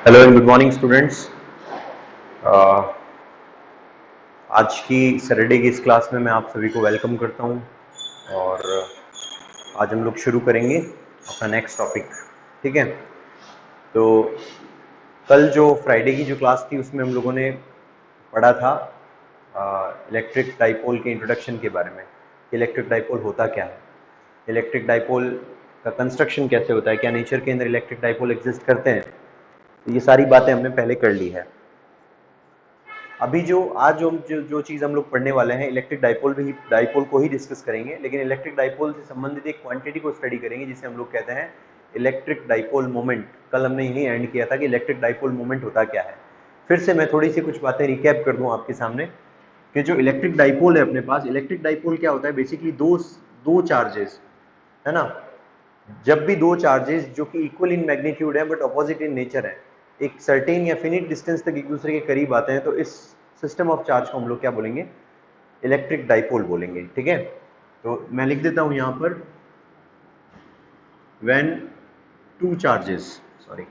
Hello and good morning students. आज की Saturday की इस क्लास में मैं आप सभी को वेलकम करता हूं और आज हम लोग शुरू करेंगे अपना नेक्स्ट टॉपिक। ठीक है, तो कल जो फ्राइडे की जो क्लास थी उसमें हम लोगों ने पढ़ा था इलेक्ट्रिक डाइपोल के इंट्रोडक्शन के बारे में। इलेक्ट्रिक डाइपोल होता क्या है, इलेक्ट्रिक डाइपोल का कंस्ट्रक्शन कैसे होता है, क्या नेचर के अंदर इलेक्ट्रिक डाइपोल एग्जिस्ट करते हैं, तो ये सारी बातें हमने पहले कर ली है। अभी जो आज जो चीज़ हम लोग पढ़ने वाले हैं, इलेक्ट्रिक डाइपोल को ही डिस्कस करेंगे, लेकिन इलेक्ट्रिक डाइपोल से संबंधित एक क्वांटिटी को स्टडी करेंगे जिसे हम लोग कहते हैं इलेक्ट्रिक डाइपोल मोमेंट। कल हमने यही एंड किया था कि इलेक्ट्रिक डाइपोल मोमेंट होता क्या है। फिर से मैं थोड़ी सी कुछ बातें रिकैप कर दूं आपके सामने कि जो इलेक्ट्रिक डाइपोल है अपने पास, इलेक्ट्रिक डाइपोल क्या होता है, बेसिकली दो चार्जेस है ना। जब भी दो चार्जेस जो कि इक्वल इन मैग्नीट्यूड है बट अपोजिट इन नेचर है, एक सर्टेन या फिनिट डिस्टेंस तक एक दूसरे के करीब आते हैं, तो इस सिस्टम ऑफ चार्ज को हम लोग क्या बोलेंगे, इलेक्ट्रिक डाइपोल बोलेंगे। ठीक है, तो मैं लिख देता हूं यहां पर व्हेन टू चार्जेस, सॉरी,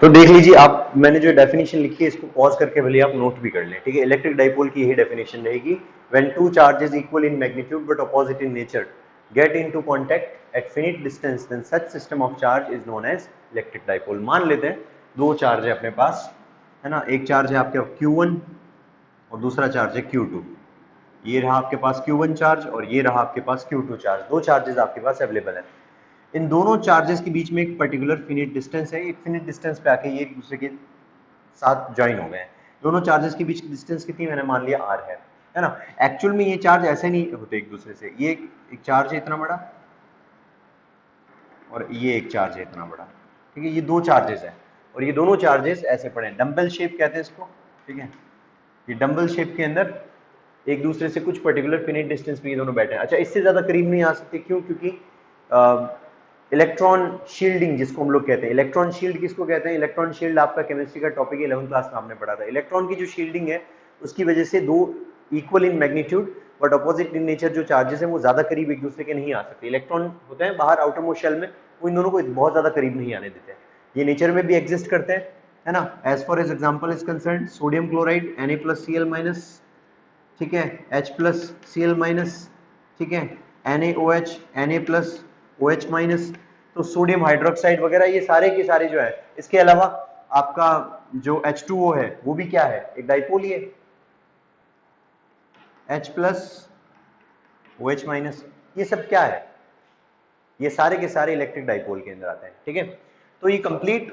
तो देख लीजिए आप, मैंने जो डेफिनेशन लिखी है इसको पॉज करके भले आप नोट भी कर लें। ठीक है, इलेक्ट्रिक डाइपोल की यही डेफिनेशन रहेगी, when two charges equal in magnitude but opposite in nature get into contact at finite distance, then such system of charge is known as electric dipole. मान लेते हैं दो चार्ज है अपने पास, है ना, एक चार्ज है आपके Q1 और दूसरा चार्ज है Q2। ये रहा आपके पास Q1 चार्ज और ये रहा आपके पास Q2 चार्ज, दो चार्जेस आपके पास अवेलेबल है। इन दोनों चार्जेस के बीच में एक पर्टिकुलर फिनिट डिस्टेंस है, एक फिनिट डिस्टेंस पे आके ये एक दूसरे के साथ ज्वाइन हो गए हैं। दोनों चार्जेस के बीच की डिस्टेंस कितनी, मैंने मान लिया r है ना। एक्चुअल में ये चार्ज ऐसे नहीं होते एक दूसरे से, ये एक चार्ज है इतना बड़ा और ये एक चार्ज है इतना बड़ा। ठीक है, ये दो चार्जेस है और ये दोनों चार्जेस ऐसे पड़े हैं, डंबल शेप कहते हैं इसको। ठीक है, ये डंबल शेप के अंदर एक दूसरे से कुछ पर्टिकुलर फिनिट डिस्टेंस पे ये दोनों बैठे हैं। अच्छा, इससे ज्यादा करीब नहीं आ सकते, क्यों? क्योंकि इलेक्ट्रॉन शील्डिंग जिसको हम लोग कहते हैं, इलेक्ट्रॉन शील्ड किसको कहते हैं, इलेक्ट्रॉन शील्ड आपका केमिस्ट्री का टॉपिक है, 11th क्लास में आपने पढ़ा था। इलेक्ट्रॉन की जो शील्डिंग है उसकी वजह से दो equal in magnitude but opposite in nature जो चार्जेस हैं वो ज्यादा करीब एक दूसरे के नहीं आ सकते। इलेक्ट्रॉन होते हैं बाहर आउटर मोस्ट शेल में, वो इन दोनों को बहुत ज्यादा करीब नहीं आने देते हैं। ये नेचर में भी एग्जिस्ट करते हैं, है ना। As far as example is concern, sodium chloride Na+Cl-, ठीक है, H+Cl-, ठीक है, NaOH, Na+OH-, तो सोडियम हाइड्रोक्साइड वगैरह ये सारे के सारे जो है। इसके अलावा आपका जो H2O है वो भी क्या है, एक डाइपोल ही है, H+OH-। ये सब क्या है, ये सारे के सारे इलेक्ट्रिक डाइपोल के अंदर आते हैं। ठीक है, तो ये कंप्लीट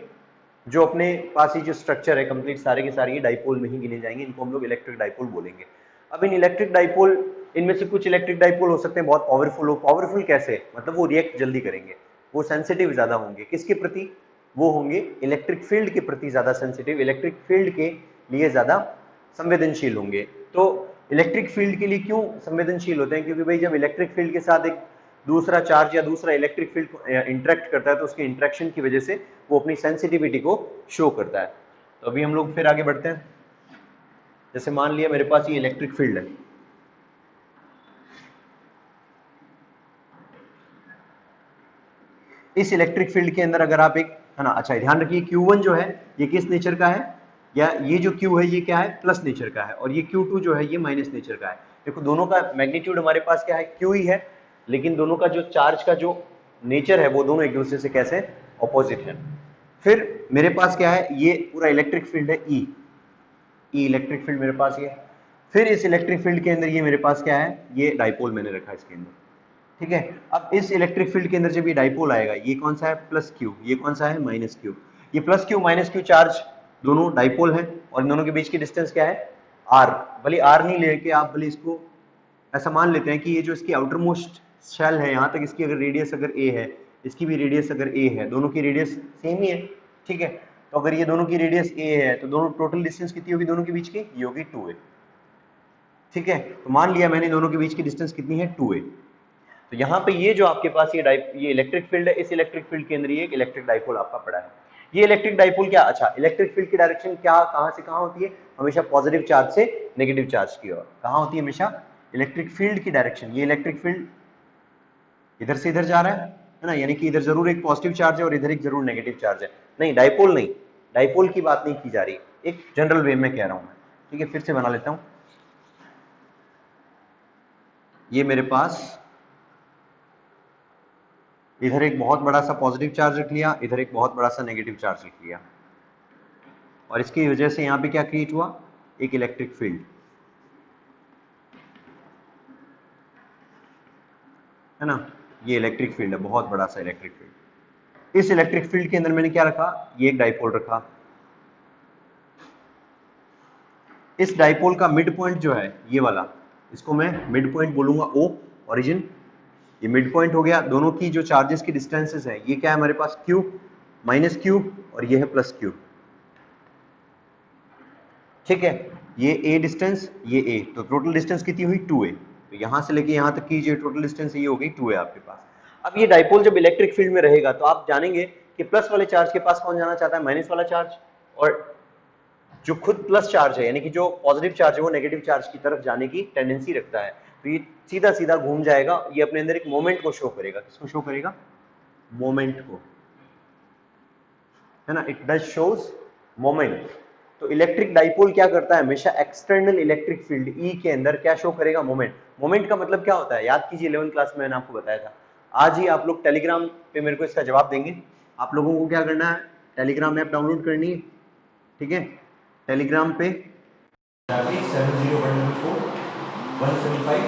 जो अपने पास ये जो स्ट्रक्चर है, कंप्लीट सारे के सारे ये डाइपोल में ही गिने जाएंगे, इनको हम लोग इलेक्ट्रिक डाइपोल बोलेंगे। अब इन इलेक्ट्रिक डाइपोल इनमें से कुछ इलेक्ट्रिक डाइपोल हो सकते हैं बहुत पावरफुल हो। पावरफुल कैसे, मतलब वो रिएक्ट जल्दी करेंगे, वो सेंसिटिव ज्यादा होंगे, किसके प्रति, वो होंगे इलेक्ट्रिक फील्ड के प्रति ज्यादा सेंसिटिव, इलेक्ट्रिक फील्ड के लिए ज्यादा संवेदनशील होंगे। तो इलेक्ट्रिक फील्ड के लिए क्यों संवेदनशील होते हैं, क्योंकि भाई जब इलेक्ट्रिक फील्ड के साथ एक दूसरा चार्ज या दूसरा इलेक्ट्रिक फील्ड इंटरेक्ट करता है तो उसके इंटरेक्शन की वजह से वो अपनी सेंसिटिविटी को शो करता है। तो अभी हम लोग फिर आगे बढ़ते हैं। जैसे मान लिया मेरे पास ये इलेक्ट्रिक फील्ड है, इस इलेक्ट्रिक फील्ड के अंदर अगर आप एक, है ना, अच्छा ध्यान रखिए Q1 जो है ये किस नेचर का है, या ये जो Q है ये क्या है, प्लस नेचर का है, और ये Q2 जो है ये माइनस नेचर का है। देखो दोनों का मैग्नीट्यूड हमारे पास क्या है, Q ही है, लेकिन दोनों का जो चार्ज का जो नेचर है वो दोनों एक दूसरे से कैसे ऑपोजिट है। फिर मेरे पास क्या है, ये पूरा इलेक्ट्रिक फील्ड है E इलेक्ट्रिक फील्ड मेरे पास ये। फिर इस इलेक्ट्रिक फील्ड के अंदर ये मेरे पास क्या है, ये डाइपोल मैंने रखा है इसके अंदर, ठीक है। अब इस इलेक्ट्रिक फील्ड के अंदर जब ये डाइपोल आएगा, ये कौन सा है, प्लस क्यू, ये कौन सा है, माइनस क्यू। ये plus Q minus Q charge दोनों डाइपोल है, और इन दोनों के बीच की डिस्टेंस क्या है, आर। भले आर नहीं लेके आप भले इसको ऐसा मान लेते हैं कि ये जो इसकी आउटर मोस्ट शेल है, यहां तक इसकी अगर रेडियस अगर ए है, इसकी भी रेडियस अगर ए है, दोनों की रेडियस सेम ही है, ठीक है। तो अगर ये दोनों की रेडियस ए है तो दोनों टोटल डिस्टेंस कितनी होगी दोनों के बीच की, ये होगी 2a, ठीक है। तो मान लिया मैंने दोनों के बीच की डिस्टेंस कितनी है, 2a। तो यहाँ पे ये जो आपके पास ये इलेक्ट्रिक फील्ड है, इस इलेक्ट्रिक फील्ड के अंदर ये एक इलेक्ट्रिक डाइपोल आपका पड़ा है। ये इलेक्ट्रिक डाइपोल क्या, अच्छा इलेक्ट्रिक फील्ड की डायरेक्शन क्या कहां से कहां होती है, हमेशा पॉजिटिव चार्ज से नेगेटिव चार्ज की ओर कहां होती है, हमेशा इलेक्ट्रिक फील्ड की डायरेक्शन। ये इलेक्ट्रिक फील्ड इधर से इधर जा रहा है ना, यानी कि इधर जरूर एक पॉजिटिव चार्ज है और इधर एक जरूर नेगेटिव चार्ज है। नहीं डाइपोल नहीं, डाइपोल की बात नहीं की जा रही, एक जनरल वे में कह रहा हूं मैं, ठीक है। फिर से बना लेता हूं, ये मेरे पास इधर एक बहुत बड़ा सा पॉजिटिव चार्ज रख लिया, इधर एक बहुत बड़ा सा नेगेटिव चार्ज रख लिया, और इसकी वजह से यहां पे क्या क्रिएट हुआ, एक इलेक्ट्रिक फील्ड, है ना। ये इलेक्ट्रिक फील्ड है, बहुत बड़ा सा इलेक्ट्रिक फील्ड। इस इलेक्ट्रिक फील्ड के अंदर मैंने क्या रखा, ये एक डाइपोल रखा। इस डाइपोल का मिड पॉइंट जो है ये वाला, इसको मैं मिड पॉइंट बोलूंगा, ओ ओरिजिन, ये मिड पॉइंट हो गया। दोनों की जो चार्जेस की डिस्टेंसेस है, ये क्या है हमारे पास, क्यू माइनस क्यू, और ये है प्लस क्यू, ठीक है। ये ए डिस्टेंस, ये ए, तो टोटल डिस्टेंस कितनी हुई 2a। तो यहां से लेके यहां तक की जो टोटल डिस्टेंस है ये हो गई 2a आपके पास। अब ये डाइपोल जब इलेक्ट्रिक फील्ड में रहेगा तो आप जानेंगे कि प्लस वाले चार्ज के पास कौन जाना चाहता है, माइनस वाला चार्ज, और जो खुद प्लस चार्ज है यानी कि जो पॉजिटिव चार्ज है वो नेगेटिव चार्ज की तरफ जाने की टेंडेंसी रखता है। तो ये सीधा सीधा घूम जाएगा, ये अपने अंदर एक मोमेंट को शो करेगा, किसको शो करेगा, मोमेंट को, है ना, इट डज शोज मोमेंट। तो इलेक्ट्रिक डाइपोल क्या करता है, हमेशा एक्सटर्नल इलेक्ट्रिक फील्ड ई के अंदर क्या शो करेगा, मोमेंट। मोमेंट का मतलब क्या होता है, याद कीजिए 11th क्लास में मैंने आपको बताया था। आज ही आप लोग टेलीग्राम पे मेरे को इसका जवाब देंगे। आप लोगों को क्या करना है, टेलीग्राम ऐप डाउनलोड करनी है, ठीक है। टेलीग्राम पे 70141753।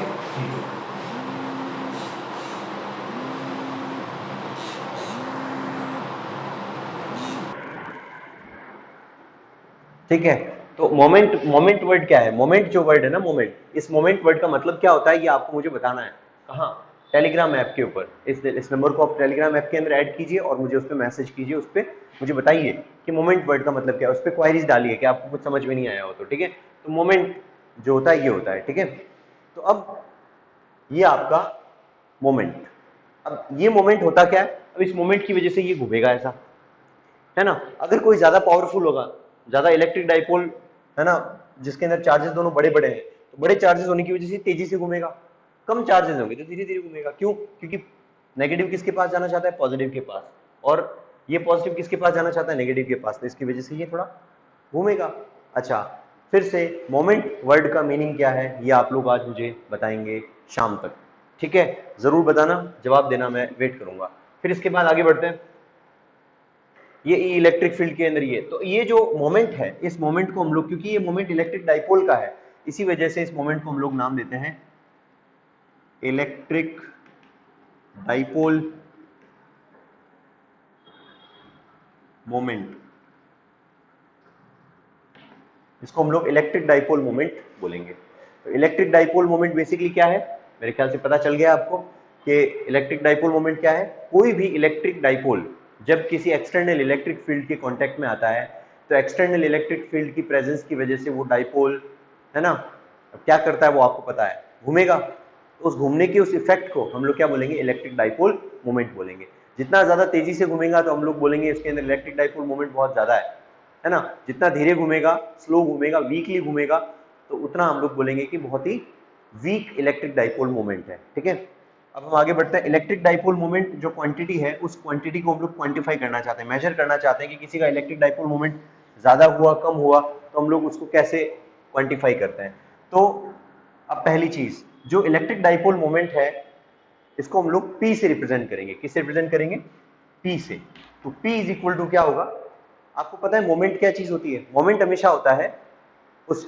ठीक है। तो मोमेंट, मोमेंट वर्ड क्या है, मोमेंट जो वर्ड है ना, मोमेंट, इस मोमेंट वर्ड का मतलब क्या होता है ये आपको मुझे बताना है। कहाँ, टेलीग्राम ऐप के ऊपर। इस नंबर को आप टेलीग्राम ऐप के अंदर ऐड कीजिए और मुझे उस पर मैसेज कीजिए, उस पर मुझे बताइए कि मोमेंट वर्ड का मतलब क्या है, उस पर क्वायरीज डालिए कि आपको कुछ समझ में नहीं आया हो तो, ठीक है। तो मोमेंट जो होता है ये होता है, ठीक है। तो अब ये आपका मोमेंट, अब ये मोमेंट होता क्या है, अब इस मोमेंट की वजह से ये घूमेगा ऐसा, है ना। अगर कोई ज्यादा पावरफुल होगा, ज्यादा इलेक्ट्रिक डाइपोल, है ना, जिसके अंदर चार्जेस दोनों बड़े बड़े हैं, तो बड़े चार्जेस होने की वजह से तेजी से घूमेगा। कम चार्जेस होंगे तो धीरे धीरे घूमेगा, क्यों, क्योंकि नेगेटिव किसके पास जाना चाहता है, पॉजिटिव के पास, और ये पॉजिटिव किसके पास जाना चाहता है, नेगेटिव के पास, तो इसकी वजह से ये थोड़ा घूमेगा। अच्छा, फिर से मोमेंट वर्ड का मीनिंग क्या है ये आप लोग आज मुझे बताएंगे शाम तक, ठीक है। जरूर बताना, जवाब देना, मैं वेट करूंगा। फिर इसके बाद आगे बढ़ते हैं, ये इलेक्ट्रिक फील्ड के अंदर ये, तो ये जो मोमेंट है, इस मोमेंट को हम लोग, क्योंकि ये मोमेंट इलेक्ट्रिक डाइपोल का है, इसी वजह से इस मोमेंट को हम लोग नाम देते हैं इलेक्ट्रिक डाइपोल मोमेंट। इसको हम लोग इलेक्ट्रिक डाइपोल मोमेंट बोलेंगे। तो इलेक्ट्रिक डाइपोल मोमेंट बेसिकली क्या है, मेरे ख्याल से पता चल गया आपको कि इलेक्ट्रिक डाइपोल मोमेंट क्या है। कोई भी इलेक्ट्रिक डाइपोल जब किसी एक्सटर्नल इलेक्ट्रिक फील्ड के कांटेक्ट में आता है तो एक्सटर्नल इलेक्ट्रिक फील्ड की प्रेजेंस की वजह से वो डाइपोल है ना, अब क्या करता है वो आपको पता है, घूमेगा। तो उस घूमने के उस इफेक्ट को हम लोग क्या बोलेंगे, इलेक्ट्रिक डाइपोल मोमेंट बोलेंगे। जितना ज्यादा तेजी से घूमेगा तो हम लोग बोलेंगे इसके अंदर इलेक्ट्रिक डाइपोल मोमेंट बहुत ज्यादा है ना। जितना धीरे घूमेगा, स्लो घूमेगा, वीकली घूमेगा, तो उतना हम लोग बोलेंगे कि बहुत ही वीक इलेक्ट्रिक डाइपोल मोमेंट है। ठीक है, अब हम आगे बढ़ते हैं। इलेक्ट्रिक डाइपोल मोमेंट जो क्वांटिटी है, उस क्वांटिटी को हम लोग क्वांटिफाई करना चाहते हैं, मेजर करना चाहते हैं कि किसी का इलेक्ट्रिक डाइपोल मोमेंट ज्यादा हुआ, कम हुआ, तो हम लोग उसको कैसे क्वांटिफाई करते हैं। तो अब पहली चीज, जो इलेक्ट्रिक डाइपोल मोमेंट है इसको हम लोग P से रिप्रेजेंट करेंगे। किससे रिप्रेजेंट करेंगे, P से। तो P इज इक्वल टू क्या होगा, आपको पता है मोमेंट क्या चीज होती है, मोमेंट हमेशा होता है उस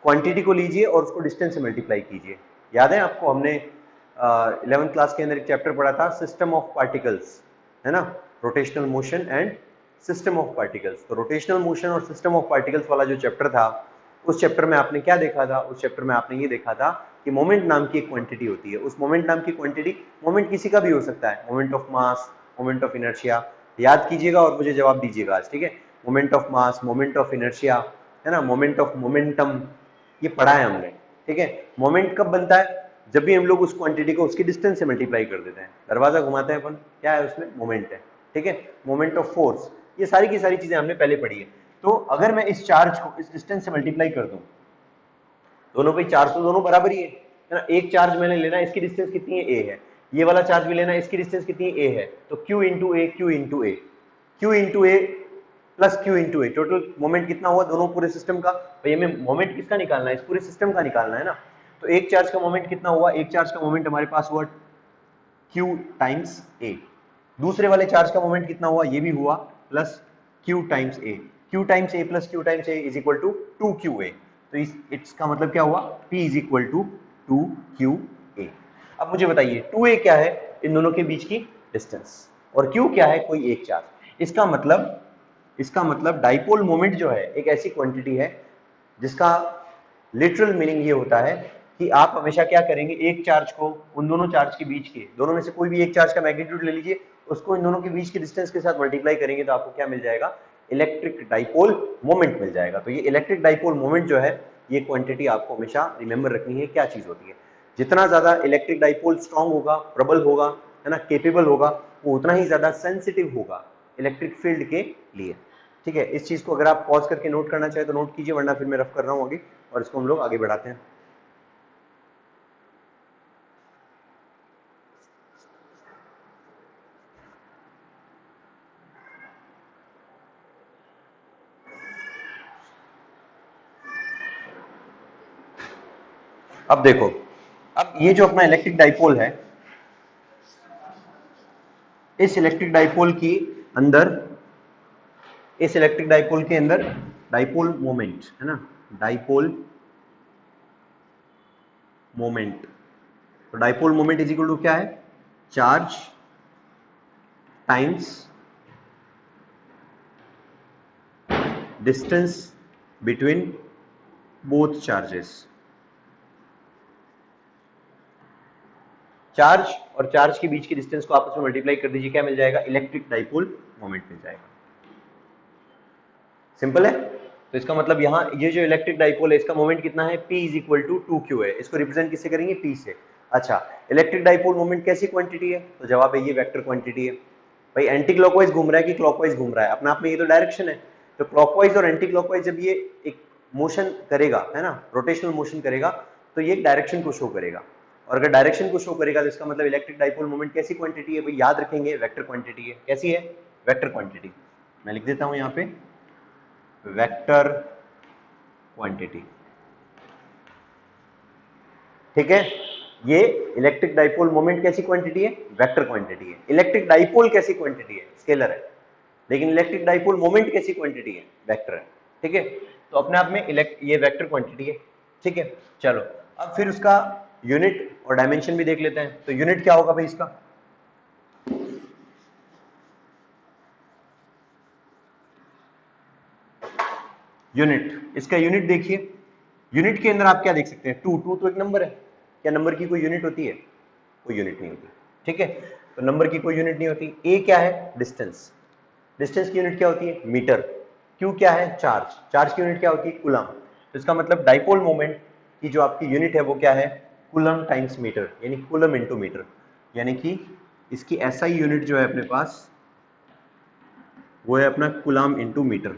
क्वांटिटी को लीजिए और उसको डिस्टेंस से मल्टीप्लाई कीजिए। याद है आपको, हमने 11th क्लास के अंदर एक चैप्टर पढ़ा था, सिस्टम ऑफ पार्टिकल्स, है ना, rotational motion and system of particles. तो रोटेशनल मोशन और सिस्टम ऑफ पार्टिकल्स वाला जो चैप्टर था, उस चैप्टर में आपने क्या देखा था, उस चैप्टर में आपने ये देखा था कि मोमेंट नाम की एक क्वांटिटी होती है। उस मोमेंट नाम की क्वांटिटी, मोमेंट किसी का भी हो सकता है, moment of mass, moment of inertia, याद कीजिएगा और मुझे जवाब दीजिएगा आज, ठीक है। Moment of mass, moment of inertia, है ना, मोमेंट ऑफ मोमेंटम, ये पढ़ा है हमने। ठीक है, मोमेंट कब बनता है, जब भी हम लोग उस क्वांटिटी को उसकी डिस्टेंस से मल्टीप्लाई कर देते हैं। दरवाजा घुमाते हैं अपन, क्या है उसमें, मोमेंट है। ठीक है, मोमेंट ऑफ फोर्स, ये सारी की सारी चीजें हमने पहले पढ़ी है। तो अगर मैं इस चार्ज को इस डिस्टेंस से मल्टीप्लाई कर दूं, दोनों पे चार्ज तो दोनों बराबर ही है ना। एक चार्ज मैंने लेना, इसकी डिस्टेंस कितनी है, ए है। ये वाला चार्ज भी लेना, इसकी डिस्टेंस कितनी है, ए है। तो Q इंटू ए, Q इंटू ए, Q इंटू ए प्लस Q इंटू ए, टोटल मोमेंट कितना हुआ दोनों पूरे सिस्टम का। भाई हमें मोमेंट किसका निकालना है, इस पूरे सिस्टम का निकालना है ना। तो एक चार्ज का मोमेंट कितना हुआ, एक चार्ज का मोमेंट हमारे पास हुआ Q टाइम्स ए। दूसरे वाले चार्ज का मोमेंट कितना हुआ, ये भी हुआ plus Q times A. Q times A plus Q times A is equal to 2QA। तो इसका मतलब क्या हुआ, P is equal to 2QA। अब मुझे बताइए 2A क्या है, इन दोनों के बीच की डिस्टेंस, और Q क्या है, कोई एक चार्ज। इसका मतलब डाइपोल मोमेंट जो है एक ऐसी क्वांटिटी है जिसका लिटरल मीनिंग ये होता है कि आप हमेशा क्या करेंगे, एक चार्ज को उन दोनों चार्ज के बीच के, दोनों में से कोई भी एक चार्ज का मैग्नीट्यूड ले लीजिए, उसको इन दोनों के बीच के डिस्टेंस के साथ मल्टीप्लाई करेंगे तो आपको क्या मिल जाएगा, इलेक्ट्रिक डाइपोल मोमेंट मिल जाएगा। तो ये इलेक्ट्रिक डाइपोल मोमेंट जो है, ये क्वांटिटी आपको हमेशा रिमेंबर रखनी है, क्या चीज होती है। जितना ज्यादा इलेक्ट्रिक डाइपोल स्ट्रांग होगा, प्रबल होगा, है ना, केपेबल होगा, वो उतना ही ज्यादा सेंसिटिव होगा इलेक्ट्रिक फील्ड के लिए। ठीक है, इस चीज को अगर आप पॉज करके नोट करना चाहे तो नोट कीजिए, वरना फिर मैं रफ कर रहा हूं आगे और इसको हम लोग आगे बढ़ाते हैं। अब देखो, अब ये जो अपना इलेक्ट्रिक डाइपोल है, इस इलेक्ट्रिक डाइपोल की अंदर, इस इलेक्ट्रिक डाइपोल के अंदर डाइपोल मोमेंट है ना, डाइपोल मोमेंट। तो dipole moment is equal to क्या है, charge times distance between both charges. Charge और चार्ज के बीच की डिस्टेंस को आपस में मल्टीप्लाई कर दीजिए, क्या मिल जाएगा, इलेक्ट्रिक डाइपोल मोमेंट मिल जाएगा। सिंपल है। तो इसका मतलब यहाँ ये जो इलेक्ट्रिक डाइपोल है, इसका मोमेंट कितना है, P is equal to 2Q है। इसको रिप्रेजेंट किससे करेंगे, P से। अच्छा, इलेक्ट्रिक डाइपोल मोमेंट कैसी क्वांटिटी है, तो जवाब है ये वेक्टर क्वांटिटी है। भाई एंटी क्लॉकवाइज घूम रहा है कि क्लॉकवाइज घूम रहा है, अपने आप में ये तो डायरेक्शन है। तो क्लॉकवाइज और एंटी क्लॉकवाइज जब ये एक मोशन करेगा, है ना, रोटेशनल मोशन करेगा, तो ये डायरेक्शन को शो करेगा। और अगर डायरेक्शन को शो करेगा तो इसका मतलब इलेक्ट्रिक डाइपोल मोमेंट कैसी क्वांटिटी है, भाई याद रखेंगे, वेक्टर क्वांटिटी है। कैसी है, वेक्टर क्वांटिटी। मैं लिख देता हूं यहाँ पे, वेक्टर क्वांटिटी। ठीक है, ये इलेक्ट्रिक डाइपोल मोमेंट कैसी क्वांटिटी है, वेक्टर क्वांटिटी है। इलेक्ट्रिक डाइपोल कैसी क्वांटिटी है, स्केलर है, लेकिन इलेक्ट्रिक डाइपोल मोमेंट कैसी क्वांटिटी है, वेक्टर है। ठीक है, तो अपने आप में ये वेक्टर क्वांटिटी है। ठीक है, चलो अब फिर उसका यूनिट और डायमेंशन भी देख लेते हैं। तो यूनिट क्या होगा भाई इसका, यूनिट, इसका यूनिट देखिए, यूनिट के अंदर आप क्या देख सकते हैं, 2 2 तो एक नंबर है, क्या नंबर की कोई यूनिट होती है, कोई यूनिट नहीं होती, ठीक है, तो नंबर की कोई यूनिट नहीं होती। ए क्या है, डिस्टेंस, डिस्टेंस की यूनिट क्या होती है, मीटर। क्यू क्या है, चार्ज, चार्ज की यूनिट क्या होती है, कूलम। तो इसका मतलब डाइपोल मोमेंट की जो आपकी यूनिट है वो क्या है, कूलम टाइम्स मीटर, यानी कूलम इनटू मीटर, यानी कि इसकी एसआई यूनिट जो है अपने पास वो है अपना कूलम इनटू मीटर।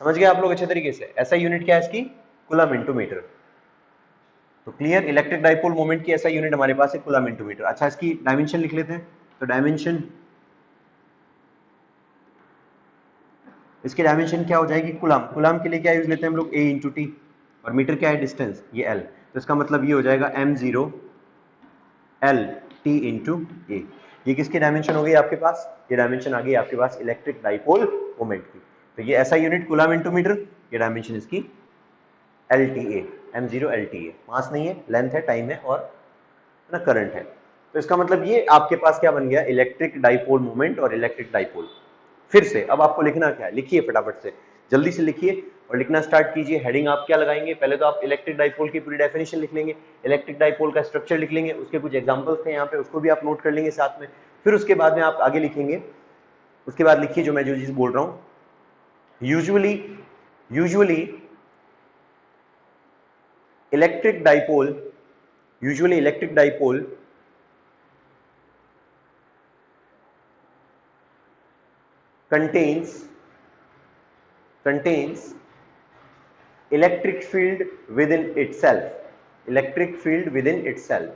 समझ गए आप लोग अच्छे तरीके से, एसआई यूनिट क्या है इसकी, कूलम इनटू मीटर। तो क्लियर, इलेक्ट्रिक डाइपोल मोमेंट की एसआई यूनिट हमारे पास है कूलम इनटू मीटर। अच्छा, इसकी डायमेंशन लिख लेते हैं, तो डायमेंशन, इसकी डायमेंशन क्या हो जाएगी, कूलम, कूलम के लिए क्या यूज लेते हैं हम लोग, ए इंटू टी, और मीटर क्या है, डिस्टेंस, ये एल, तो इसका मतलब ये हो जाएगा m0 एल टी इंटू ए। ये किसकी डायमेंशन हो गई आपके पास, ये डायमेंशन आ गई आपके पास इलेक्ट्रिक डाइपोल मोमेंट की। तो ये ऐसा यूनिट कूलम इंटू मीटर, ये डायमेंशन इसकी L T A, m0 L T A, mass नहीं है, लेंथ है, टाइम है, और ना करंट है। तो इसका मतलब ये आपके पास क्या बन गया, इलेक्ट्रिक डाइपोल मोमेंट और इलेक्ट्रिक डाइपोल। फिर से अब आपको लिखना क्या है, लिखिए फटाफट से, जल्दी से लिखिए और लिखना स्टार्ट कीजिए। हेडिंग आप क्या लगाएंगे, पहले तो आप इलेक्ट्रिक डाइपोल की पूरी डेफिनेशन लिख लेंगे, इलेक्ट्रिक डाइपोल का स्ट्रक्चर लिख लेंगे, उसके कुछ एग्जांपल्स थे यहाँ पे, उसको भी आप नोट कर लेंगे साथ में। फिर उसके बाद में आप आगे लिखेंगे, उसके बाद लिखिए जो मैं जो चीज बोल रहा हूँ, usually usually electric dipole, usually electric dipole contains electric field within itself, electric field within itself.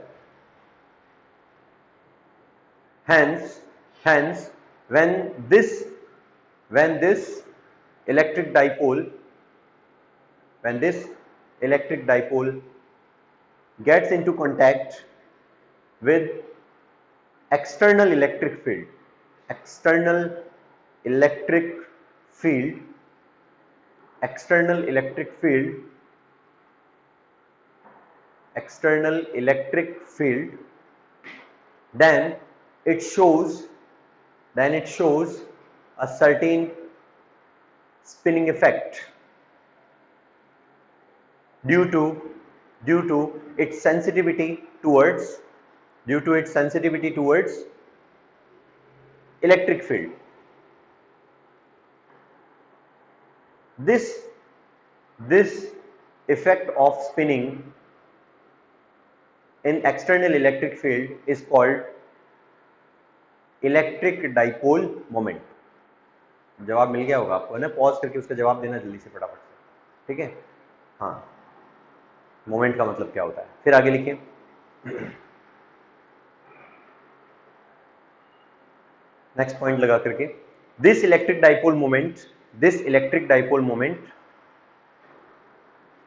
Hence when this electric dipole, when this electric dipole gets into contact with external electric field, external electric field, external electric field, external electric field, then it shows a certain spinning effect due to its sensitivity towards electric field. This effect of spinning in external electric field is called electric dipole moment. जवाब मिल गया होगा आपको, है ना, pause करके उसका जवाब देना जल्दी से फटाफट से, ठीक है। हाँ, मोमेंट का मतलब क्या होता है, फिर आगे लिखिए। नेक्स्ट पॉइंट लगा करके, this electric dipole moment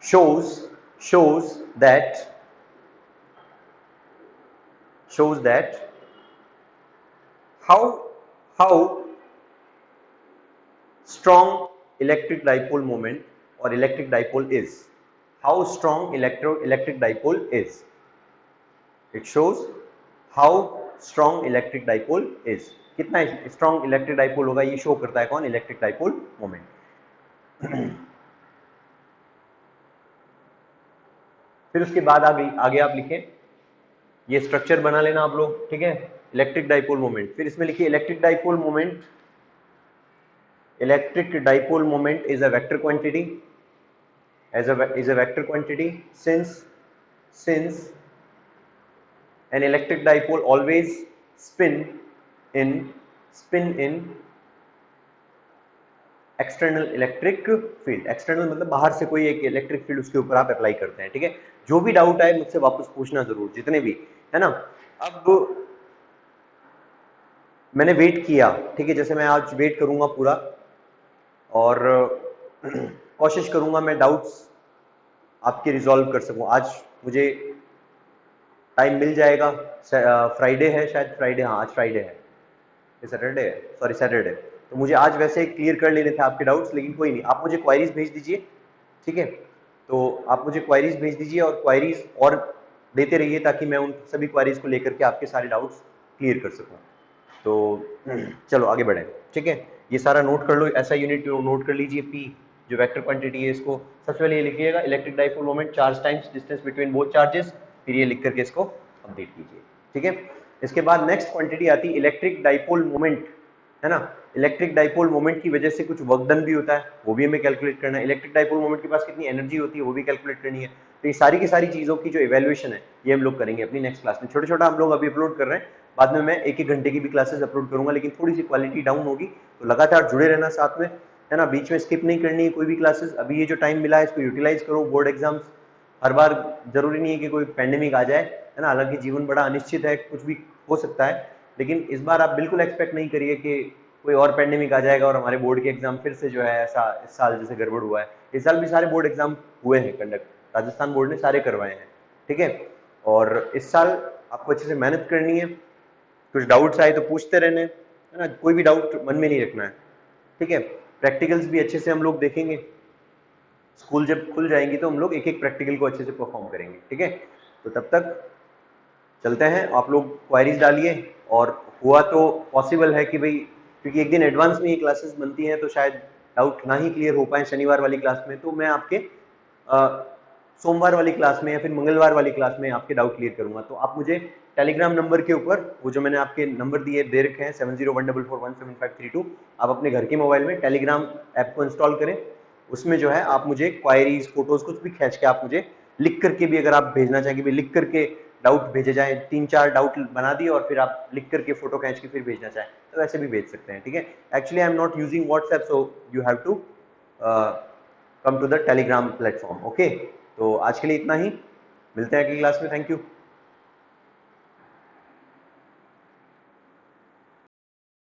shows that how strong electric dipole moment or electric dipole is, how strong electric dipole is, it shows how strong electric dipole is, कितना strong electric dipole होगा ये show करता है कौन, electric dipole moment। फिर उसके बाद आगे आप लिखें, ये स्ट्रक्चर बना लेना आप लोग, ठीक है, इलेक्ट्रिक डाइपोल मोमेंट। फिर इसमें लिखिए electric dipole moment is a vector quantity, is a vector quantity since an electric dipole always spin in external electric field. External मतलब बाहर से कोई एक इलेक्ट्रिक फील्ड उसके ऊपर आप अप्लाई करते हैं, ठीक है। जो भी डाउट आए मुझसे वापस पूछना जरूर, जितने भी, है ना। अब मैंने वेट किया, ठीक है, जैसे मैं आज वेट करूंगा पूरा और कोशिश करूंगा मैं डाउट्स आपके रिजॉल्व कर सकूं। आज मुझे टाइम मिल जाएगा, फ्राइडे है शायद, फ्राइडे, हाँ आज फ्राइडे है, सैटरडे है, सॉरी सैटरडे, तो मुझे आज वैसे क्लियर कर लेने थे आपके डाउट्स, लेकिन कोई नहीं, आप मुझे क्वायरीज भेज दीजिए, ठीक है। तो आप मुझे क्वायरीज भेज दीजिए और क्वायरीज और देते रहिए ताकि मैं उन सभी क्वायरीज को लेकर के आपके सारे डाउट्स क्लियर कर सकूं। तो चलो आगे बढ़ें, ठीक है। ये सारा नोट कर लो, ऐसा यूनिट नोट कर लीजिए, पी जो वेक्टर क्वांटिटी है इसको सबसे पहले ये लिखिएगा, electric dipole moment charge times distance between both charges, फिर ये लिख करके इसको अपडेट कीजिए, ठीक है। इसके बाद नेक्स्ट क्वांटिटी आती है इलेक्ट्रिक डाइपोल मोमेंट, है ना। इलेक्ट्रिक डाइपोल मोमेंट की वजह से कुछ वर्क डन भी होता है, वो भी हमें कैलकुलेट करना है। इलेक्ट्रिक डाइपोल मोमेंट के पास कितनी एनर्जी होती है वो भी कैलकुलेट करनी है। तो ये सारी की सारी चीजों की जो इवेल्युएशन है ये हम लोग करेंगे अपनी नेक्स्ट क्लास में। छोटा छोटा हम लोग अभी अपलोड कर रहे हैं, बाद में मैं एक घंटे की भी क्लासेस अपलोड करूंगा, लेकिन थोड़ी सी क्वालिटी डाउन होगी, तो लगातार जुड़े रहना साथ में, है ना। बीच में स्किप नहीं करनी है कोई भी क्लासेस। अभी ये जो टाइम मिला है इसको यूटिलाइज करो। बोर्ड एग्जाम्स हर बार जरूरी नहीं है कि कोई पैंडेमिक आ जाए, है ना। हालांकि जीवन बड़ा अनिश्चित है, कुछ भी हो सकता है, लेकिन इस बार आप बिल्कुल एक्सपेक्ट नहीं करिए कि कोई और पैंडेमिक आ जाएगा और हमारे बोर्ड के एग्जाम फिर से जो है ऐसा इस साल जैसे गड़बड़ हुआ है। इस साल भी सारे बोर्ड एग्जाम हुए हैं कंडक्ट, राजस्थान बोर्ड ने सारे करवाए हैं, ठीक है। और इस साल आपको अच्छे से मेहनत करनी है, कुछ डाउट्स आए तो पूछते रहने, है ना। कोई भी डाउट मन में नहीं रखना है, ठीक है। प्रैक्टिकल्स भी अच्छे से हम लोग देखेंगे, स्कूल जब खुल जाएंगी तो हम लोग एक एक प्रैक्टिकल को अच्छे से परफॉर्म करेंगे, ठीक है। तो तब तक चलते हैं, आप लोग क्वायरीज डालिए, और हुआ तो पॉसिबल है कि भाई, क्योंकि एक दिन एडवांस में ये क्लासेस बनती हैं तो शायद डाउट ना ही क्लियर हो पाए शनिवार वाली क्लास में, तो मैं आपके सोमवार वाली क्लास में या फिर मंगलवार वाली क्लास में आपके डाउट क्लियर करूंगा। तो आप मुझे टेलीग्राम नंबर के ऊपर, वो जो मैंने आपके नंबर दे रखे हैं 7014417532, आप अपने घर के मोबाइल में टेलीग्राम ऐप को इंस्टॉल करें। उसमें जो है आप मुझे क्वायरीज, फोटोज कुछ भी खींच के आप मुझे लिख करके भी, अगर आप भेजना चाहेंगे भी लिख करके डाउट भेजे जाए, 3-4 डाउट बना दिए और फिर आप लिख करके फोटो खींच के फिर भेजना चाहें तो वैसे भी भेज सकते हैं, ठीक है। Actually I am not using WhatsApp, so you have to come to the Telegram platform, okay. तो आज के लिए इतना ही, मिलते हैं अगली क्लास में। Thank you.